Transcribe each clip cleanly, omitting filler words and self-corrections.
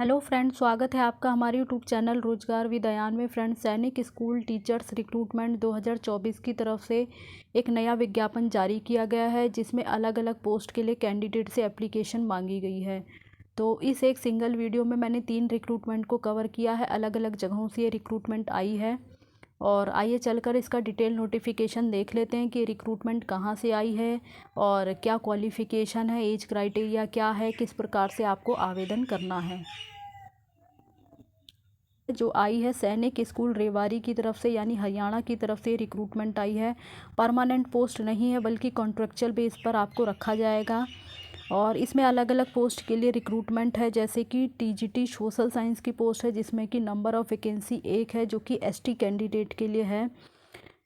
Hello friends, स्वागत है आपका हमारे यूट्यूब चैनल रोजगार विद अयान में। फ्रेंड्स, सैनिक स्कूल टीचर्स रिक्रूटमेंट 2024 की तरफ से एक नया विज्ञापन जारी किया गया है, जिसमें अलग अलग पोस्ट के लिए कैंडिडेट से एप्लीकेशन मांगी गई है। तो इस एक सिंगल वीडियो में मैंने 3 रिक्रूटमेंट को कवर किया है। अलग अलग जगहों से ये रिक्रूटमेंट आई है और आइए चलकर इसका डिटेल नोटिफिकेशन देख लेते हैं कि रिक्रूटमेंट कहाँ से आई है और क्या क्वालिफ़िकेशन है, एज क्राइटेरिया क्या है, किस प्रकार से आपको आवेदन करना है। जो आई है सैनिक स्कूल रेवाड़ी की तरफ से, यानी हरियाणा की तरफ से रिक्रूटमेंट आई है। परमानेंट पोस्ट नहीं है बल्कि कॉन्ट्रेक्चुअल बेस पर आपको रखा जाएगा और इसमें अलग अलग पोस्ट के लिए रिक्रूटमेंट है, जैसे कि टीजीटी सोशल साइंस की पोस्ट है, जिसमें कि नंबर ऑफ़ वैकेंसी 1 है, जो कि एसटी कैंडिडेट के लिए है।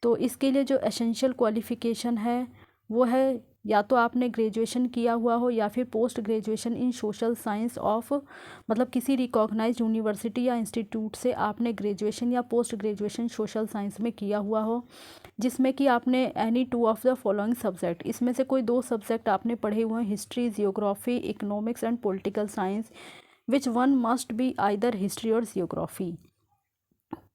तो इसके लिए जो एसेंशियल क्वालिफ़िकेशन है वो है, या तो आपने ग्रेजुएशन किया हुआ हो या फिर post graduation in social science of, मतलब किसी रिकॉग्नाइज्ड यूनिवर्सिटी या इंस्टीट्यूट से आपने ग्रेजुएशन या पोस्ट ग्रेजुएशन सोशल साइंस में किया हुआ हो, जिसमें कि आपने any 2 of the following subject, इसमें से कोई 2 सब्जेक्ट आपने पढ़े हुए हैं, history, geography, economics and political science, which one must be either history और जियोग्राफी।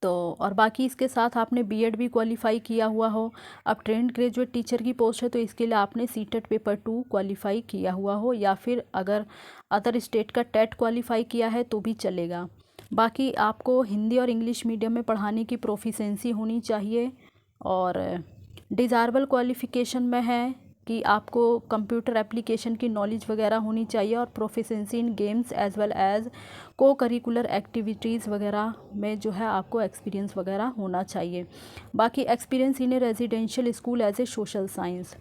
तो और बाकी इसके साथ आपने बीएड भी क्वालिफाई किया हुआ हो। अब ट्रेंड ग्रेजुएट टीचर की पोस्ट है तो इसके लिए आपने सीटेट पेपर 2 क्वालिफाई किया हुआ हो, या फिर अगर अदर स्टेट का टेट क्वालिफाई किया है तो भी चलेगा। बाकी आपको हिंदी और इंग्लिश मीडियम में पढ़ाने की प्रोफिशेंसी होनी चाहिए और डिज़ायरेबल क्वालिफ़िकेशन में है कि आपको कंप्यूटर एप्लीकेशन की नॉलेज वगैरह होनी चाहिए और proficiency in games as well as co curricular activities वगैरह में जो है आपको एक्सपीरियंस वगैरह होना चाहिए। बाकी experience in a residential school as a social science,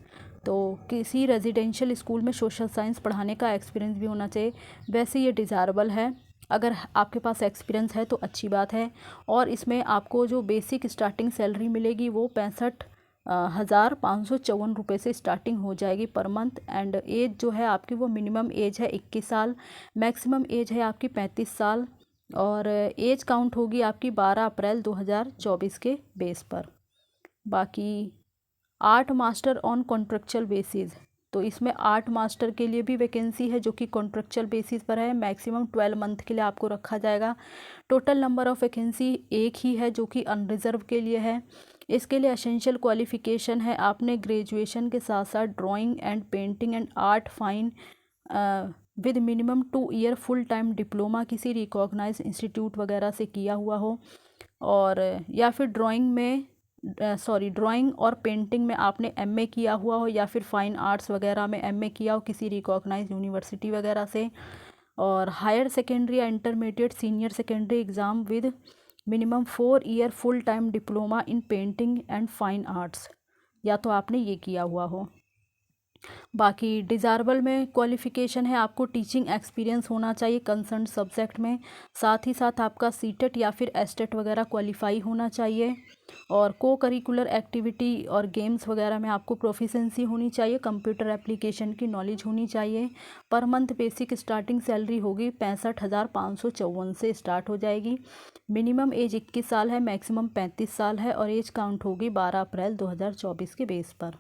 तो किसी रेजिडेंशियल स्कूल में सोशल साइंस पढ़ाने का एक्सपीरियंस भी होना चाहिए। वैसे ये डिज़ायरेबल है, अगर आपके पास एक्सपीरियंस है तो अच्छी बात है। और इसमें आपको जो बेसिक स्टार्टिंग सैलरी मिलेगी वो 65,554 रुपये से स्टार्टिंग हो जाएगी पर मंथ। एंड एज जो है आपकी वो मिनिमम एज है 21 साल, मैक्सिमम एज है आपकी 35 साल और एज काउंट होगी आपकी 12 अप्रैल 2024 के बेस पर। बाकी art master on contractual basis, तो इसमें आर्ट मास्टर के लिए भी वैकेंसी है जो कि कॉन्ट्रेक्चुअल बेसिस पर है। मैक्सिमम 12 मंथ के लिए आपको रखा जाएगा। टोटल नंबर ऑफ़ वैकेंसी एक ही है जो कि अनरिजर्व के लिए है। इसके लिए एसेंशियल क्वालिफ़िकेशन है, आपने ग्रेजुएशन के साथ साथ drawing and painting and art fine with minimum 2 year full time diploma किसी रिकॉग्नाइज इंस्टीट्यूट वगैरह से किया हुआ हो, और या फिर ड्राइंग और पेंटिंग में आपने एमए किया हुआ हो, या फिर फाइन आर्ट्स वगैरह में एमए किया हो किसी रिकॉग्नाइज यूनिवर्सिटी वगैरह से, और हायर सेकेंडरी या intermediate senior secondary exam with minimum 4 year full time diploma in painting and fine arts, या तो आपने ये किया हुआ हो। बाकी डिज़ायरेबल में क्वालिफ़िकेशन है, आपको टीचिंग एक्सपीरियंस होना चाहिए कंसर्न सब्जेक्ट में, साथ ही साथ आपका सीटेट या फिर एसटेट वगैरह क्वालिफाई होना चाहिए, और को करिकुलर एक्टिविटी और गेम्स वगैरह में आपको प्रोफिशेंसी होनी चाहिए, कंप्यूटर एप्लीकेशन की नॉलेज होनी चाहिए। Per month basic starting salary होगी 65,554 से स्टार्ट हो जाएगी। मिनिमम एज 21 साल है, मैक्सिमम 35 साल है और एज काउंट होगी 12 अप्रैल 2024 के बेस पर।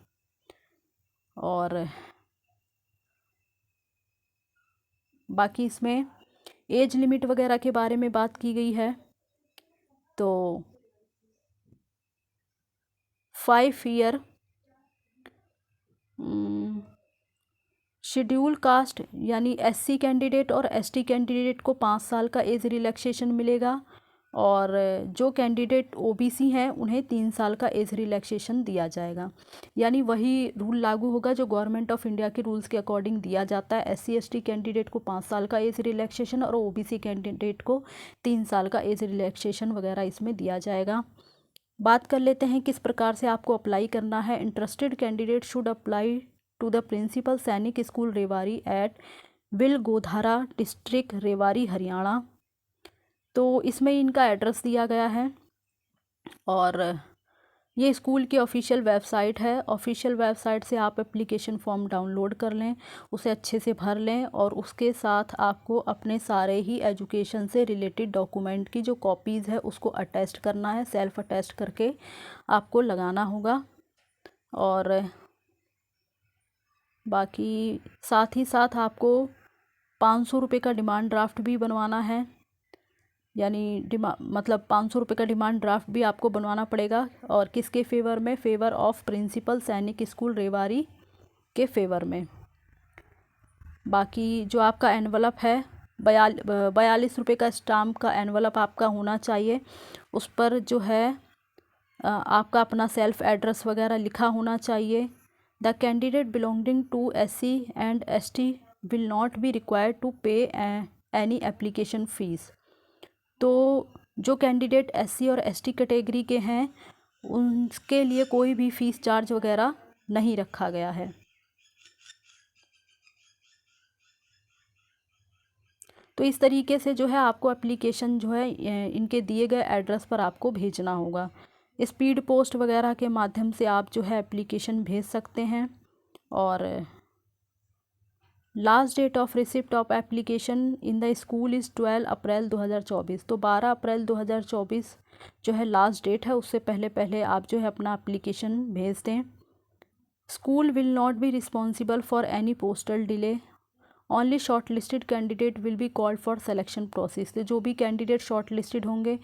और बाकी इसमें एज लिमिट वगैरह के बारे में बात की गई है, तो 5 ईयर शेड्यूल कास्ट यानी एससी कैंडिडेट और एसटी कैंडिडेट को 5 साल का एज रिलैक्सेशन मिलेगा, और जो कैंडिडेट ओबीसी हैं उन्हें 3 साल का एज रिलैक्सेशन दिया जाएगा। यानी वही रूल लागू होगा जो गवर्नमेंट ऑफ इंडिया के रूल्स के अकॉर्डिंग दिया जाता है। एससी एसटी कैंडिडेट को 5 साल का एज रिलैक्सेशन और ओबीसी कैंडिडेट को 3 साल का एज रिलैक्सेशन वगैरह इसमें दिया जाएगा। बात कर लेते हैं किस प्रकार से आपको अप्लाई करना है। Interested candidate should apply to the principal Sainik school Rewari at Bilgodhara district Rewari Haryana. तो इसमें इनका एड्रेस दिया गया है और ये स्कूल की ऑफिशियल वेबसाइट है। ऑफिशियल वेबसाइट से आप एप्लीकेशन फॉर्म डाउनलोड कर लें, उसे अच्छे से भर लें और उसके साथ आपको अपने सारे ही एजुकेशन से रिलेटेड डॉक्यूमेंट की जो कॉपीज़ है उसको अटेस्ट करना है, सेल्फ अटेस्ट करके आपको लगाना होगा। और बाकी साथ ही साथ आपको ₹500 का डिमांड ड्राफ्ट भी बनवाना है, यानी मतलब ₹500 का डिमांड ड्राफ्ट भी आपको बनवाना पड़ेगा। और किसके फेवर में? Favour of principal Sainik school Rewari के फेवर में। बाकी जो आपका एनवलप है, ₹42 का स्टाम्प का एनवलप आपका होना चाहिए। उस पर जो है आपका अपना सेल्फ एड्रेस वगैरह लिखा होना चाहिए। The candidate belonging to SC and ST will not be required to pay any application fees. तो जो कैंडिडेट SC और ST कैटेगरी के हैं उनके लिए कोई भी फ़ीस चार्ज वगैरह नहीं रखा गया है। तो इस तरीके से जो है आपको एप्लीकेशन जो है इनके दिए गए एड्रेस पर आपको भेजना होगा। स्पीड पोस्ट वगैरह के माध्यम से आप जो है एप्लीकेशन भेज सकते हैं। और last date of receipt of application in the school is 12 April 2024। तो 12 अप्रैल 2024 जो है लास्ट डेट है, उससे पहले पहले आप जो है अपना एप्लीकेशन भेज दें। School will not be responsible for any postal delay, only shortlisted candidate will be called for selection process. तो जो भी कैंडिडेट शॉर्ट लिस्टेड होंगे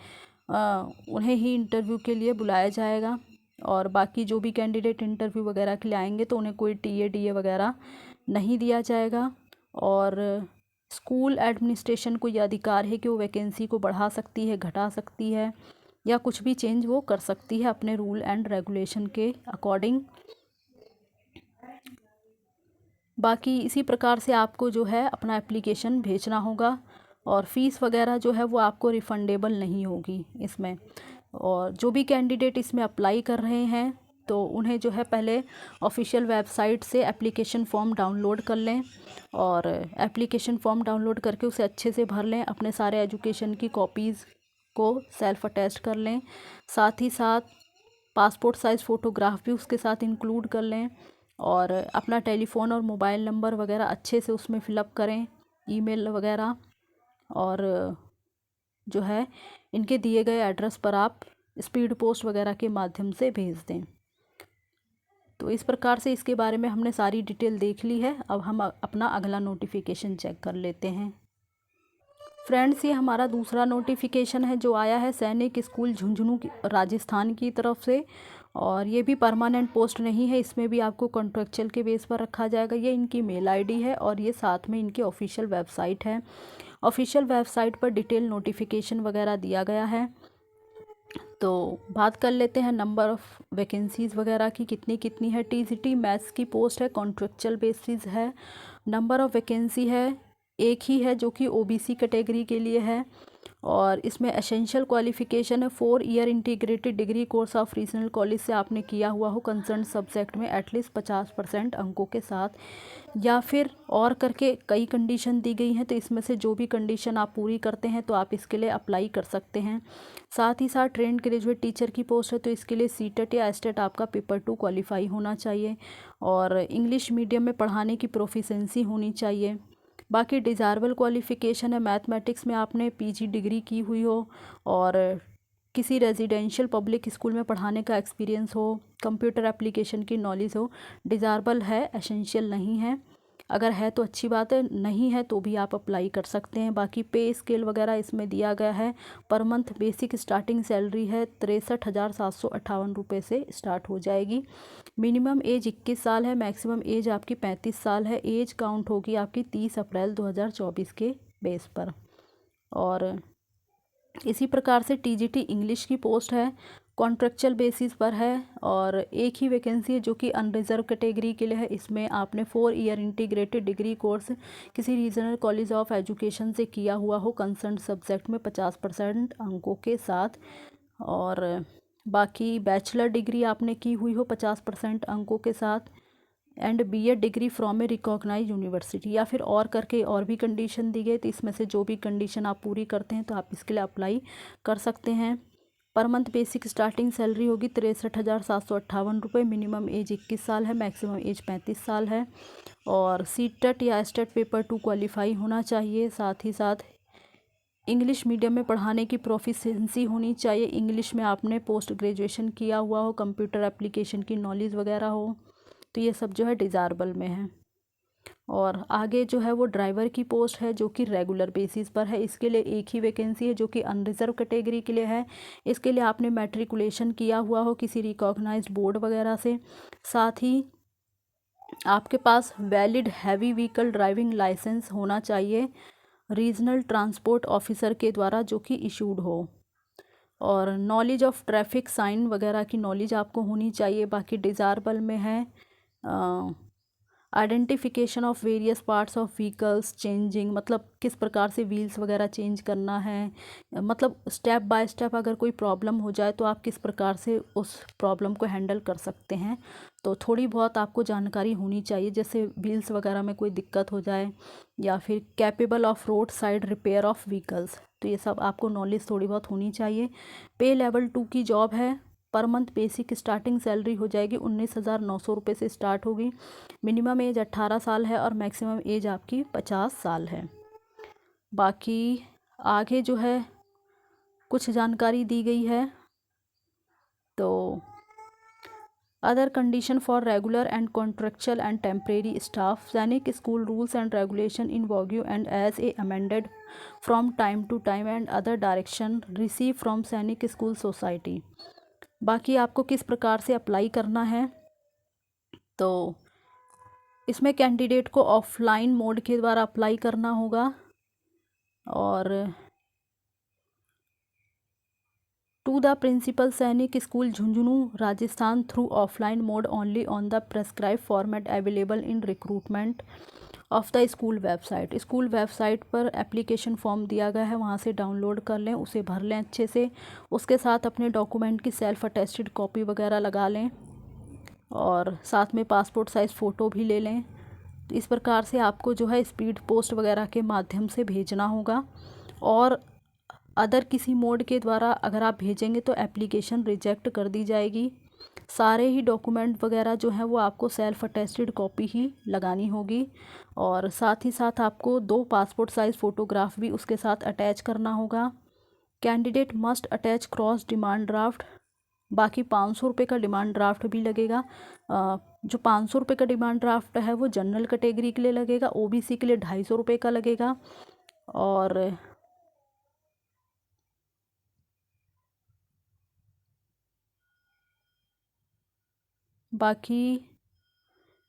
उन्हें ही इंटरव्यू के लिए बुलाया जाएगा। और बाकी जो भी कैंडिडेट इंटरव्यू वगैरह के लिए आएंगे तो उन्हें कोई TA DA वगैरह नहीं दिया जाएगा। और स्कूल एडमिनिस्ट्रेशन को यह अधिकार है कि वो वैकेंसी को बढ़ा सकती है, घटा सकती है, या कुछ भी चेंज वो कर सकती है अपने रूल एंड रेगुलेशन के अकॉर्डिंग। बाकी इसी प्रकार से आपको जो है अपना एप्लीकेशन भेजना होगा। और फ़ीस वगैरह जो है वो आपको रिफ़ंडेबल नहीं होगी इसमें। और जो भी कैंडिडेट इसमें अप्लाई कर रहे हैं तो उन्हें जो है पहले ऑफिशियल वेबसाइट से एप्लीकेशन फ़ॉर्म डाउनलोड कर लें। और एप्लीकेशन फ़ॉर्म डाउनलोड करके उसे अच्छे से भर लें, अपने सारे एजुकेशन की कॉपीज़ को सेल्फ़ अटेस्ट कर लें। साथ ही साथ पासपोर्ट साइज़ फ़ोटोग्राफ भी उसके साथ इंक्लूड कर लें। और अपना टेलीफ़ोन और मोबाइल नंबर वगैरह अच्छे से उसमें फ़िलअप करें, ईमेल वगैरह। और जो है इनके दिए गए एड्रेस पर आप स्पीड पोस्ट वगैरह के माध्यम से भेज दें। तो इस प्रकार से इसके बारे में हमने सारी डिटेल देख ली है। अब हम अपना अगला नोटिफिकेशन चेक कर लेते हैं। फ्रेंड्स, ये हमारा दूसरा नोटिफिकेशन है जो आया है सैनिक स्कूल झुंझुनू राजस्थान की तरफ से। और ये भी परमानेंट पोस्ट नहीं है, इसमें भी आपको कॉन्ट्रेक्चुअल के बेस पर रखा जाएगा। ये इनकी मेल ID है और ये साथ में इनकी ऑफिशियल वेबसाइट है। ऑफिशियल वेबसाइट पर डिटेल नोटिफिकेशन वगैरह दिया गया है। तो बात कर लेते हैं नंबर ऑफ़ वैकेंसीज़ वगैरह की कितनी कितनी है। TCT मैथ्स की पोस्ट है, कॉन्ट्रेक्चुअल बेसिस है। नंबर ऑफ़ वैकेंसी है एक ही है जो कि OBC कैटेगरी के लिए है। और इसमें एसेंशियल क्वालिफ़िकेशन है 4 year integrated degree course of regional college से आपने किया हुआ हो कंसर्न सब्जेक्ट में एटलीस्ट 50% अंकों के साथ, या फिर और करके कई कंडीशन दी गई हैं। तो इसमें से जो भी कंडीशन आप पूरी करते हैं तो आप इसके लिए अप्लाई कर सकते हैं। साथ ही साथ ट्रेंड ग्रेजुएट टीचर की पोस्ट है तो इसके लिए CTET या STET आपका पेपर 2 क्वालिफाई होना चाहिए। और इंग्लिश मीडियम में पढ़ाने की प्रोफिशेंसी होनी चाहिए। बाकी डिज़ायरेबल क्वालिफ़िकेशन है मैथमेटिक्स में आपने PG डिग्री की हुई हो और किसी रेजिडेंशियल पब्लिक स्कूल में पढ़ाने का एक्सपीरियंस हो, कंप्यूटर एप्लीकेशन की नॉलेज हो। डिज़ायरेबल है, एसेंशियल नहीं है। अगर है तो अच्छी बात है, नहीं है तो भी आप अप्लाई कर सकते हैं। बाकी पे स्केल वगैरह इसमें दिया गया है। Per month basic starting salary है 63,758 रुपये से स्टार्ट हो जाएगी। मिनिमम एज 21 साल है, मैक्सिमम एज आपकी 35 साल है। एज काउंट होगी आपकी 30 अप्रैल 2024 के बेस पर। और इसी प्रकार से TGT इंग्लिश की पोस्ट है, कॉन्ट्रेक्चुअल बेसिस पर है और एक ही वैकेंसी है जो कि अनरिजर्व कैटेगरी के लिए है। इसमें आपने 4 ईयर इंटीग्रेटेड डिग्री कोर्स किसी रीजनल कॉलेज ऑफ एजुकेशन से किया हुआ हो कंसर्न सब्जेक्ट में 50% अंकों के साथ। और बाकी बैचलर डिग्री आपने की हुई हो 50% अंकों के साथ। And BEd degree from a recognize university, या फिर और करके और भी कंडीशन दी गई। तो इसमें से जो भी कंडीशन आप पूरी करते हैं तो आप इसके लिए अप्लाई कर सकते हैं। Per month basic starting salary होगी 63,758 रुपये। मिनिमम एज 21 साल है, मैक्सिमम एज 35 साल है। और CTET या STET पेपर 2 क्वालिफाई होना चाहिए। साथ ही साथ इंग्लिश मीडियम में पढ़ाने की प्रोफिशेंसी होनी चाहिए। इंग्लिश में आपने पोस्ट ग्रेजुएशन किया हुआ हो, कंप्यूटर एप्लीकेशन की नॉलेज वगैरह हो। तो ये सब जो है डिज़ायरेबल में है। और आगे जो है वो ड्राइवर की पोस्ट है जो कि रेगुलर बेसिस पर है। इसके लिए एक ही वैकेंसी है जो कि अनरिजर्व कैटेगरी के लिए है। इसके लिए आपने मैट्रिकुलेशन किया हुआ हो किसी रिकॉग्नाइज्ड बोर्ड वगैरह से, साथ ही आपके पास valid heavy vehicle driving licence होना चाहिए रीजनल ट्रांसपोर्ट ऑफिसर के द्वारा जो कि इशूड हो, और नॉलेज ऑफ ट्रैफिक साइन वगैरह की नॉलेज आपको होनी चाहिए। बाकी डिज़ायरेबल में है identification of various parts of vehicles changing, मतलब किस प्रकार से व्हील्स वगैरह चेंज करना है, मतलब स्टेप बाय स्टेप अगर कोई प्रॉब्लम हो जाए तो आप किस प्रकार से उस प्रॉब्लम को हैंडल कर सकते हैं। तो थोड़ी बहुत आपको जानकारी होनी चाहिए, जैसे व्हील्स वगैरह में कोई दिक्कत हो जाए, या फिर capable of road side repair of vehicles, तो ये सब आपको नॉलेज थोड़ी बहुत होनी चाहिए। पे लेवल 2 की जॉब है। Per month basic starting salary हो जाएगी 19,900 रुपये से स्टार्ट होगी। मिनिमम एज 18 साल है और मैक्सिमम एज आपकी 50 साल है। बाकी आगे जो है कुछ जानकारी दी गई है। तो other condition for regular and contractual and temporary staff, Sainik school rules and regulation in vogue and as a amended from time to time and other direction receive from Sainik school society. बाकी आपको किस प्रकार से अप्लाई करना है, तो इसमें candidate को ऑफलाइन मोड के द्वारा अप्लाई करना होगा, और to the principal Sainik school Jhunjhunu Rajasthan through offline mode only on the prescribe format available in recruitment of the school website. School website पर एप्लीकेशन फॉर्म दिया गया है, वहाँ से डाउनलोड कर लें, उसे भर लें अच्छे से, उसके साथ अपने डॉक्यूमेंट की सेल्फ अटेस्टेड कॉपी वगैरह लगा लें, और साथ में पासपोर्ट साइज़ फ़ोटो भी ले लें। तो इस प्रकार से आपको जो है स्पीड पोस्ट वगैरह के माध्यम से भेजना होगा, और अदर किसी मोड के द्वारा अगर आप भेजेंगे तो एप्लीकेशन रिजेक्ट कर दी जाएगी। सारे ही डॉक्यूमेंट वगैरह जो हैं वो आपको सेल्फ अटेस्टेड कॉपी ही लगानी होगी, और साथ ही साथ आपको 2 पासपोर्ट साइज़ फ़ोटोग्राफ भी उसके साथ अटैच करना होगा। Candidate must attach cross demand draft. बाकी 500 रुपये का डिमांड ड्राफ्ट भी लगेगा। जो 500 रुपये का डिमांड ड्राफ्ट है वो जनरल कैटेगरी के लिए लगेगा, ओबीसी के लिए 250 रुपये का लगेगा, और बाकी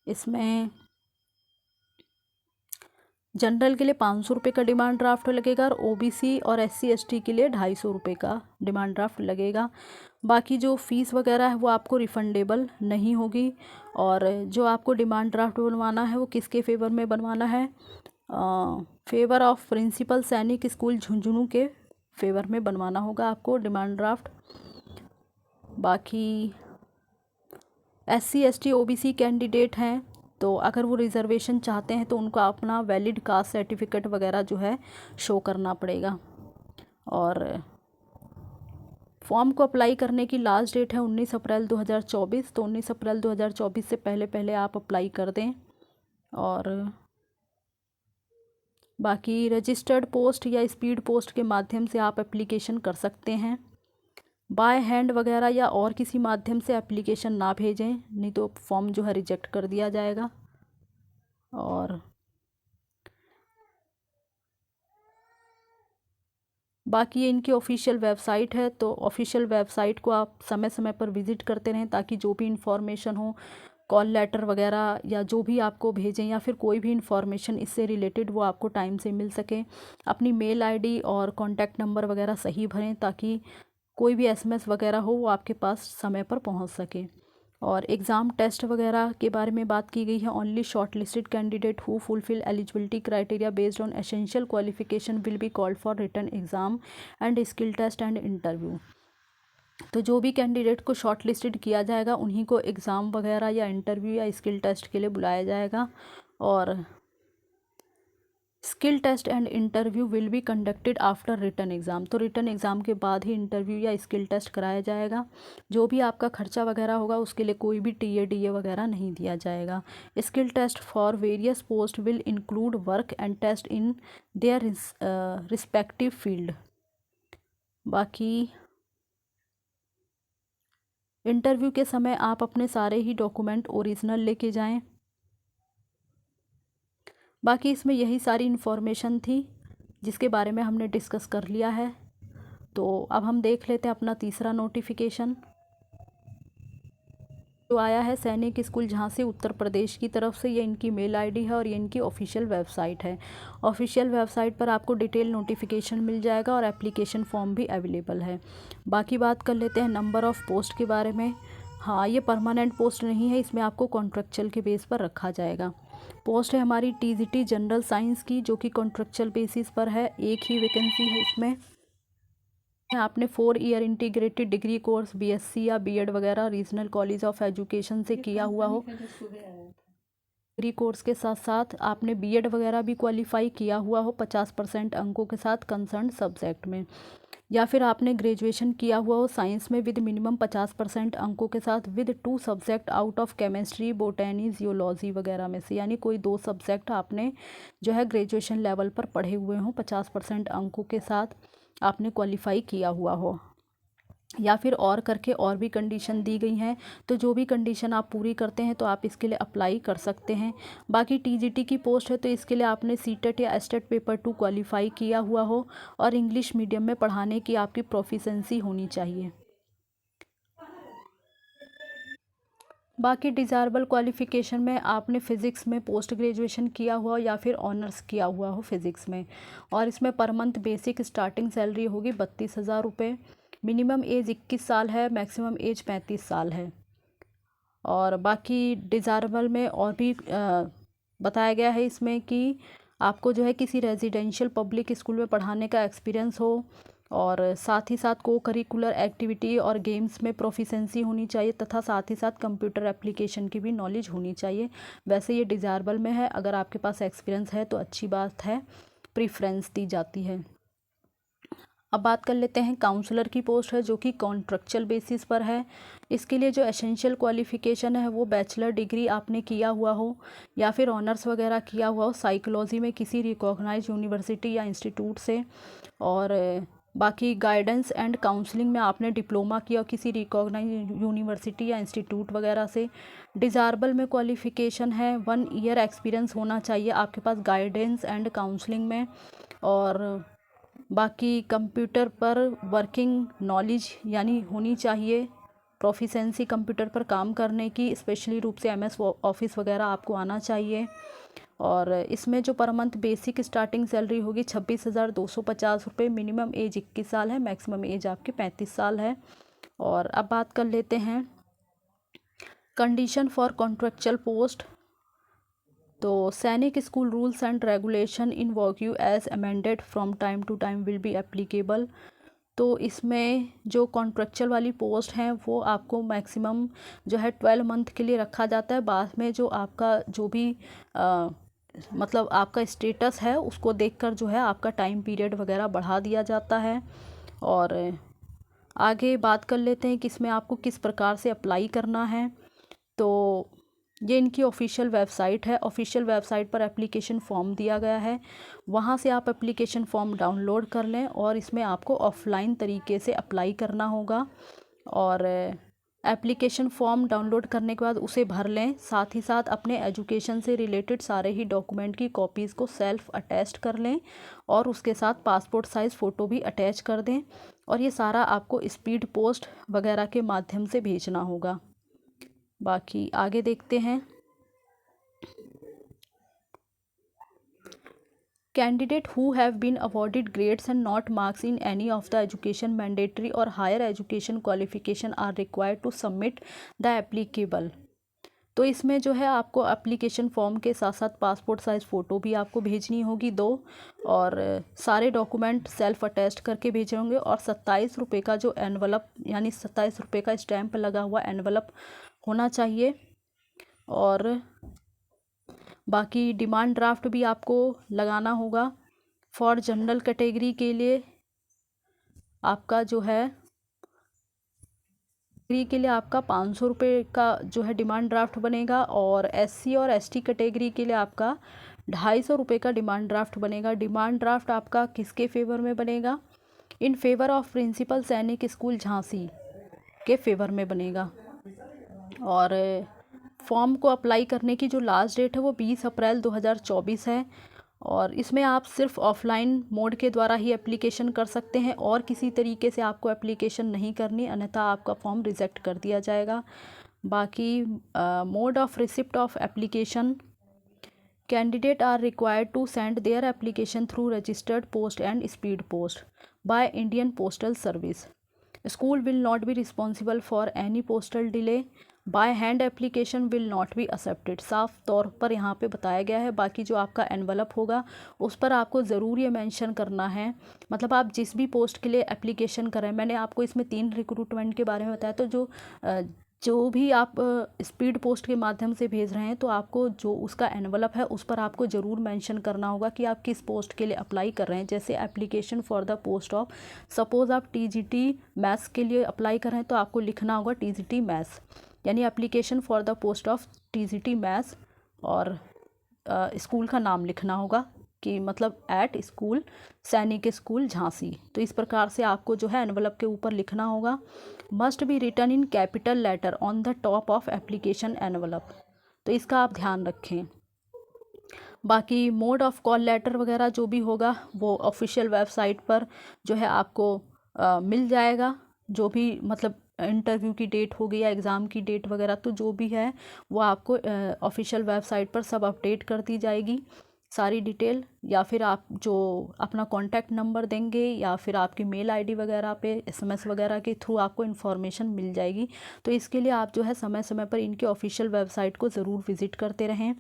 इसमें जनरल के लिए 500 रुपये का डिमांड ड्राफ्ट लगेगा, और ओबीसी और एससी एसटी के लिए 250 रुपये का डिमांड ड्राफ्ट लगेगा। बाकी जो फ़ीस वगैरह है वो आपको रिफ़ंडेबल नहीं होगी, और जो आपको डिमांड ड्राफ्ट बनवाना है वो किसके फेवर में बनवाना है, favour of principal Sainik school Jhunjhunu के फेवर में बनवाना होगा आपको डिमांड ड्राफ्ट। बाकी एससी एसटी ओबीसी कैंडिडेट हैं तो अगर वो रिज़र्वेशन चाहते हैं तो उनको अपना वैलिड कास्ट सर्टिफिकेट वगैरह जो है शो करना पड़ेगा। और फॉर्म को अप्लाई करने की लास्ट डेट है 19 अप्रैल 2024, तो 19 अप्रैल 2024 से पहले पहले आप अप्लाई कर दें। और बाकी रजिस्टर्ड पोस्ट या स्पीड पोस्ट के माध्यम से आप एप्लीकेशन कर सकते हैं। बाय हैंड वगैरह या और किसी माध्यम से एप्लीकेशन ना भेजें, नहीं तो फॉर्म जो है रिजेक्ट कर दिया जाएगा। और बाकी ये इनकी ऑफिशियल वेबसाइट है, तो ऑफिशियल वेबसाइट को आप समय समय पर विज़िट करते रहें ताकि जो भी इंफॉर्मेशन हो, कॉल लेटर वगैरह या जो भी आपको भेजें या फिर कोई भी इंफॉर्मेशन इससे रिलेटेड वो आपको टाइम से मिल सके। अपनी मेल आईडी और कॉन्टैक्ट नंबर वगैरह सही भरें ताकि कोई भी एसएमएस वगैरह हो वो आपके पास समय पर पहुंच सके। और एग्ज़ाम टेस्ट वगैरह के बारे में बात की गई है। Only shortlisted candidate who fulfil eligibility criteria based on essential qualification will be called for written exam and skill test and interview. तो जो भी कैंडिडेट को शॉर्ट लिस्टेड किया जाएगा उन्हीं को एग्ज़ाम वगैरह या इंटरव्यू या स्किल टेस्ट के लिए बुलाया जाएगा। और skill test and interview will be conducted after written exam, तो रिटन एग्ज़ाम के बाद ही इंटरव्यू या स्किल टेस्ट कराया जाएगा। जो भी आपका खर्चा वगैरह होगा उसके लिए कोई भी टीए डीए वगैरह नहीं दिया जाएगा। Skill test for various post will include work and test in their respective field. बाकी इंटरव्यू के समय आप अपने सारे ही डॉक्यूमेंट ओरिजिनल लेके जाएं। बाकी इसमें यही सारी इन्फॉर्मेशन थी जिसके बारे में हमने डिस्कस कर लिया है। तो अब हम देख लेते हैं अपना तीसरा नोटिफिकेशन जो आया है सैनिक स्कूल झांसी उत्तर प्रदेश की तरफ से। ये इनकी मेल आईडी है और ये इनकी ऑफिशियल वेबसाइट है। ऑफिशियल वेबसाइट पर आपको डिटेल नोटिफिकेशन मिल जाएगा और एप्लीकेशन फॉर्म भी अवेलेबल है। बाकी बात कर लेते हैं नंबर ऑफ़ पोस्ट के बारे में। हाँ, ये परमानेंट पोस्ट नहीं है, इसमें आपको कॉन्ट्रेक्चुअल के बेस पर रखा जाएगा। पोस्ट है हमारी टीजीटी जनरल साइंस की, जो कि कॉन्ट्रेक्चुअल बेसिस पर है। एक ही वैकेंसी है इसमें। आपने 4 year integrated degree course BSc या बीएड वगैरह रीजनल कॉलेज ऑफ एजुकेशन से किया हुआ हो। डिग्री कोर्स के साथ साथ आपने बीएड वगैरह भी क्वालिफाई किया हुआ हो 50% अंकों के साथ कंसर्न सब्जेक्ट में, या फिर आपने ग्रेजुएशन किया हुआ हो साइंस में विद मिनिमम 50% अंकों के साथ with 2 subject out of chemistry botany geology वगैरह में से, यानी कोई 2 सब्जेक्ट आपने जो है ग्रेजुएशन लेवल पर पढ़े हुए हों 50% अंकों के साथ आपने क्वालिफाई किया हुआ हो, या फिर और करके और भी कंडीशन दी गई हैं। तो जो भी कंडीशन आप पूरी करते हैं तो आप इसके लिए अप्लाई कर सकते हैं। बाकी टीजीटी की पोस्ट है तो इसके लिए आपने सीटेट या एस्टेट पेपर 2 क्वालिफाई किया हुआ हो और इंग्लिश मीडियम में पढ़ाने की आपकी प्रोफिशेंसी होनी चाहिए। बाकी डिज़ायरेबल क्वालिफ़िकेशन में आपने फ़िज़िक्स में पोस्ट ग्रेजुएशन किया हुआ या फिर ऑनर्स किया हुआ हो फ़िज़िक्स में, और इसमें per month basic starting salary होगी 32,000 रुपये। मिनिमम एज 21 साल है, मैक्सिमम एज 35 साल है। और बाकी डिज़ायरेबल में और भी बताया गया है इसमें कि आपको जो है किसी रेजिडेंशियल पब्लिक स्कूल में पढ़ाने का एक्सपीरियंस हो, और साथ ही साथ को करिकुलर एक्टिविटी और गेम्स में प्रोफिशेंसी होनी चाहिए, तथा साथ ही साथ कंप्यूटर एप्लीकेशन की भी नॉलेज होनी चाहिए। वैसे ये डिज़ायरेबल में है, अगर आपके पास एक्सपीरियंस है तो अच्छी बात है, प्रीफ्रेंस दी जाती है। अब बात कर लेते हैं काउंसलर की पोस्ट है जो कि कॉन्ट्रेक्चुअल बेसिस पर है। इसके लिए जो एसेंशियल क्वालिफ़िकेशन है वो बैचलर डिग्री आपने किया हुआ हो या फिर ऑनर्स वगैरह किया हुआ हो साइकोलॉजी में किसी रिकॉग्नाइज यूनिवर्सिटी या इंस्टीट्यूट से, और बाकी गाइडेंस एंड काउंसलिंग में आपने डिप्लोमा किया किसी रिकॉग्नाइज यूनिवर्सिटी या इंस्टीट्यूट वगैरह से। डिज़ायरेबल में क्वालिफ़िकेशन है 1 ईयर एक्सपीरियंस होना चाहिए आपके पास गाइडेंस एंड काउंसलिंग में, और बाकी कंप्यूटर पर वर्किंग नॉलेज यानी होनी चाहिए, प्रोफिशेंसी कंप्यूटर पर काम करने की, स्पेशली रूप से एमएस ऑफिस वगैरह आपको आना चाहिए। और इसमें जो per month basic starting salary होगी 26,250 रुपये। मिनिमम एज 21 साल है, मैक्सिमम एज आपकी 35 साल है। और अब बात कर लेते हैं कंडीशन फॉर कॉन्ट्रेक्चुअल पोस्ट। तो Sainik school rules and regulation in vogue as amended from time to time will be applicable. तो इसमें जो कॉन्ट्रेक्चुअल वाली पोस्ट हैं वो आपको मैक्सिमम जो है 12 मंथ के लिए रखा जाता है। बाद में जो आपका जो भी मतलब आपका स्टेटस है उसको देखकर जो है आपका टाइम पीरियड वगैरह बढ़ा दिया जाता है। और आगे बात कर लेते हैं कि इसमें आपको किस प्रकार से अप्लाई करना है। तो ये इनकी ऑफिशियल वेबसाइट है। ऑफिशियल वेबसाइट पर एप्लीकेशन फॉर्म दिया गया है, वहाँ से आप एप्लीकेशन फॉर्म डाउनलोड कर लें और इसमें आपको ऑफलाइन तरीके से अप्लाई करना होगा। और एप्लीकेशन फॉर्म डाउनलोड करने के बाद उसे भर लें, साथ ही साथ अपने एजुकेशन से रिलेटेड सारे ही डॉक्यूमेंट की कॉपीज़ को सेल्फ अटैच कर लें और उसके साथ पासपोर्ट साइज़ फ़ोटो भी अटैच कर दें, और ये सारा आपको स्पीड पोस्ट वगैरह के माध्यम से भेजना होगा। बाकी आगे देखते हैं। Candidate who have been awarded grades and not marks in any of the education mandatory or higher education qualification are required to submit the applicable। तो इसमें जो है आपको एप्लीकेशन फॉर्म के साथ साथ पासपोर्ट साइज़ फ़ोटो भी आपको भेजनी होगी 2, और सारे डॉक्यूमेंट सेल्फ अटैच्ड करके भेजे होंगे, और 27 रुपये का जो एनवलप यानी 27 रुपये का स्टैम्प लगा हुआ एनवलप होना चाहिए। और बाकी डिमांड ड्राफ्ट भी आपको लगाना होगा। फॉर जनरल कैटेगरी के लिए आपका जो है के लिए आपका 500 रुपये का जो है डिमांड ड्राफ्ट बनेगा, और एससी और एसटी कैटेगरी के लिए आपका 250 रुपये का डिमांड ड्राफ्ट बनेगा। डिमांड ड्राफ्ट आपका किसके फेवर में बनेगा? In favour of principal Sainik school Jhansi के फेवर में बनेगा। और फॉर्म को अप्लाई करने की जो लास्ट डेट है वो 20 अप्रैल 2024 है और इसमें आप सिर्फ ऑफलाइन मोड के द्वारा ही एप्लीकेशन कर सकते हैं और किसी तरीके से आपको एप्लीकेशन नहीं करनी, अन्यथा आपका फॉर्म रिजेक्ट कर दिया जाएगा। बाकी mode of receipt of application, candidate are required to send their application through registered post and speed post by Indian postal service. School will not be responsible for any postal delay. By hand application will not be accepted. साफ तौर पर यहाँ पे बताया गया है। बाकी जो आपका एनवलप होगा उस पर आपको ज़रूर ये मेंशन करना है, मतलब आप जिस भी पोस्ट के लिए एप्लीकेशन करें, मैंने आपको इसमें 3 रिक्रूटमेंट के बारे में बताया, तो जो भी आप स्पीड पोस्ट के माध्यम से भेज रहे हैं तो आपको जो उसका एनवलप है उस पर आपको ज़रूर मेंशन करना होगा कि आप किस पोस्ट के लिए अप्लाई कर रहे हैं। जैसे application for the post of, suppose आप टीजीटी मैथ्स के लिए अप्लाई कर रहे हैं तो आपको लिखना होगा टीजीटी मैथ्स, यानी application for the post of TGT maths, और स्कूल का नाम लिखना होगा कि मतलब एट स्कूल सैनिक स्कूल झांसी। तो इस प्रकार से आपको जो है एनवलप के ऊपर लिखना होगा। Must be written in capital letter on the top of application envelope, तो इसका आप ध्यान रखें। बाकी मोड ऑफ कॉल लेटर वगैरह जो भी होगा वो ऑफिशियल वेबसाइट पर जो है आपको मिल जाएगा। जो भी मतलब इंटरव्यू की डेट हो गई या एग्ज़ाम की डेट वगैरह, तो जो भी है वो आपको ऑफिशियल वेबसाइट पर सब अपडेट कर दी जाएगी सारी डिटेल, या फिर आप जो अपना कॉन्टैक्ट नंबर देंगे या फिर आपकी मेल आईडी वगैरह पे एसएमएस वगैरह के थ्रू आपको इन्फॉर्मेशन मिल जाएगी। तो इसके लिए आप जो है समय समय पर इनके ऑफिशियल वेबसाइट को ज़रूर विज़िट करते रहें।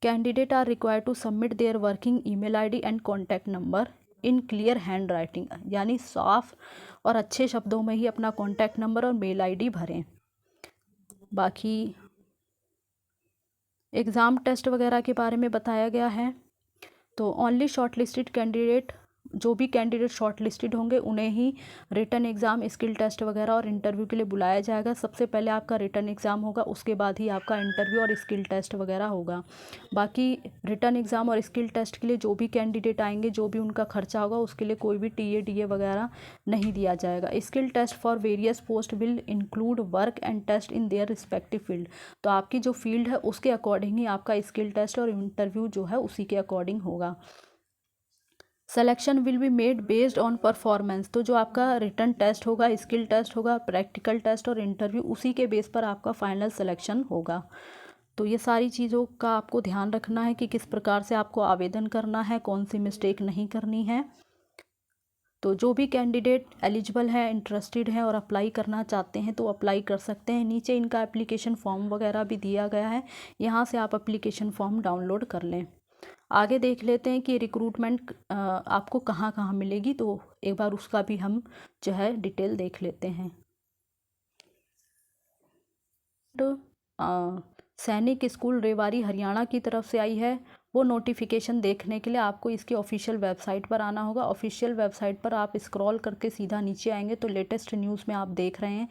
Candidate are required to submit their working email ID and contact number in clear hand writing, यानी साफ और अच्छे शब्दों में ही अपना कॉन्टैक्ट नंबर और मेल आईडी भरें। बाकी एग्ज़ाम टेस्ट वगैरह के बारे में बताया गया है। तो ओनली शॉर्टलिस्टेड कैंडिडेट, जो भी कैंडिडेट शॉर्टलिस्टेड होंगे उन्हें ही रिटन एग्ज़ाम, स्किल टेस्ट वगैरह और इंटरव्यू के लिए बुलाया जाएगा। सबसे पहले आपका रिटन एग्ज़ाम होगा, उसके बाद ही आपका इंटरव्यू और स्किल टेस्ट वगैरह होगा। बाकी रिटन एग्ज़ाम और स्किल टेस्ट के लिए जो भी कैंडिडेट आएंगे, जो भी उनका खर्चा होगा, उसके लिए कोई भी टीए डीए वगैरह नहीं दिया जाएगा। Skill test for various post will include work and test in their respective field, तो आपकी जो फील्ड है उसके अकॉर्डिंग ही आपका स्किल टेस्ट और इंटरव्यू जो है उसी के अकॉर्डिंग होगा। Selection will be made based on performance, तो जो आपका रिटन टेस्ट होगा, स्किल टेस्ट होगा, प्रैक्टिकल टेस्ट और इंटरव्यू, उसी के बेस पर आपका फाइनल सिलेक्शन होगा। तो ये सारी चीज़ों का आपको ध्यान रखना है कि किस प्रकार से आपको आवेदन करना है, कौन सी मिस्टेक नहीं करनी है। तो जो भी कैंडिडेट एलिजिबल है, इंटरेस्टेड है और अप्लाई करना चाहते हैं तो अप्लाई कर सकते हैं। नीचे इनका एप्लीकेशन फॉर्म वगैरह भी दिया गया है, यहाँ से आप एप्लीकेशन फॉर्म डाउनलोड कर लें। आगे देख लेते हैं कि रिक्रूटमेंट आपको कहाँ कहाँ मिलेगी, तो एक बार उसका भी हम जो है डिटेल देख लेते हैं। तो सैनिक स्कूल रेवाड़ी हरियाणा की तरफ से आई है, वो नोटिफिकेशन देखने के लिए आपको इसकी ऑफिशियल वेबसाइट पर आना होगा। ऑफिशियल वेबसाइट पर आप स्क्रॉल करके सीधा नीचे आएंगे तो लेटेस्ट न्यूज़ में आप देख रहे हैं,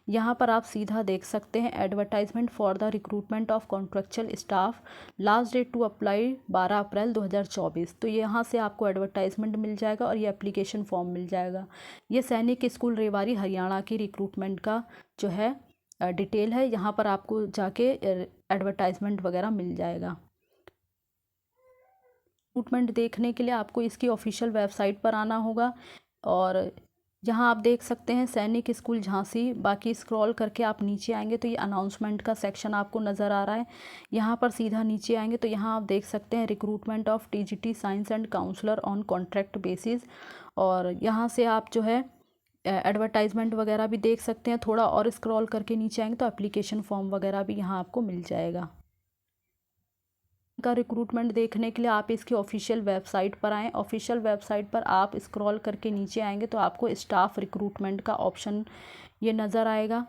यहाँ पर आप सीधा देख सकते हैं advertisement for the recruitment of contractual staff, last date to apply 12 April 2024। तो यहाँ से आपको एडवर्टाइजमेंट मिल जाएगा और ये एप्लीकेशन फॉर्म मिल जाएगा। ये सैनिक स्कूल रेवाड़ी हरियाणा की रिक्रूटमेंट का जो है डिटेल है, यहाँ पर आपको जाके एडवर्टाइजमेंट वगैरह मिल जाएगा। रिक्रूटमेंट देखने के लिए आपको इसकी ऑफिशियल वेबसाइट पर आना होगा और यहाँ आप देख सकते हैं सैनिक स्कूल झांसी। बाकी स्क्रॉल करके आप नीचे आएंगे तो ये अनाउंसमेंट का सेक्शन आपको नज़र आ रहा है। यहाँ पर सीधा नीचे आएंगे तो यहाँ आप देख सकते हैं recruitment of TGT science and counsellor on contract basis, और यहाँ से आप जो है एडवर्टाइजमेंट वगैरह भी देख सकते हैं। थोड़ा और स्क्रॉल करके नीचे आएंगे तो एप्लीकेशन फॉर्म वगैरह भी यहाँ आपको मिल जाएगा। का रिक्रूटमेंट देखने के लिए आप इसकी ऑफिशियल वेबसाइट पर आएँ। ऑफिशियल वेबसाइट पर आप स्क्रॉल करके नीचे आएंगे तो आपको स्टाफ रिक्रूटमेंट का ऑप्शन ये नज़र आएगा।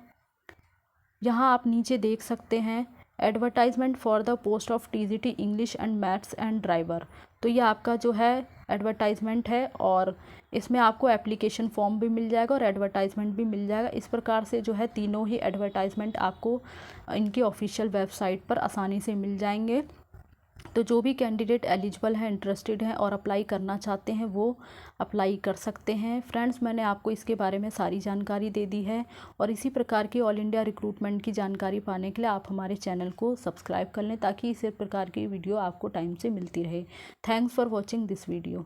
यहाँ आप नीचे देख सकते हैं advertisement for the post of TGT English and maths and driver, तो ये आपका जो है एडवर्टाइजमेंट है और इसमें आपको एप्लीकेशन फॉर्म भी मिल जाएगा और एडवर्टाइजमेंट भी मिल जाएगा। इस प्रकार से जो है तीनों ही एडवर्टाइजमेंट आपको इनकी ऑफिशियल वेबसाइट पर आसानी से मिल जाएंगे। तो जो भी कैंडिडेट एलिजिबल हैं, इंटरेस्टेड हैं और अप्लाई करना चाहते हैं वो अप्लाई कर सकते हैं। फ्रेंड्स, मैंने आपको इसके बारे में सारी जानकारी दे दी है और इसी प्रकार की ऑल इंडिया रिक्रूटमेंट की जानकारी पाने के लिए आप हमारे चैनल को सब्सक्राइब कर लें ताकि इसी प्रकार की वीडियो आपको टाइम से मिलती रहे। Thanks for watching this video.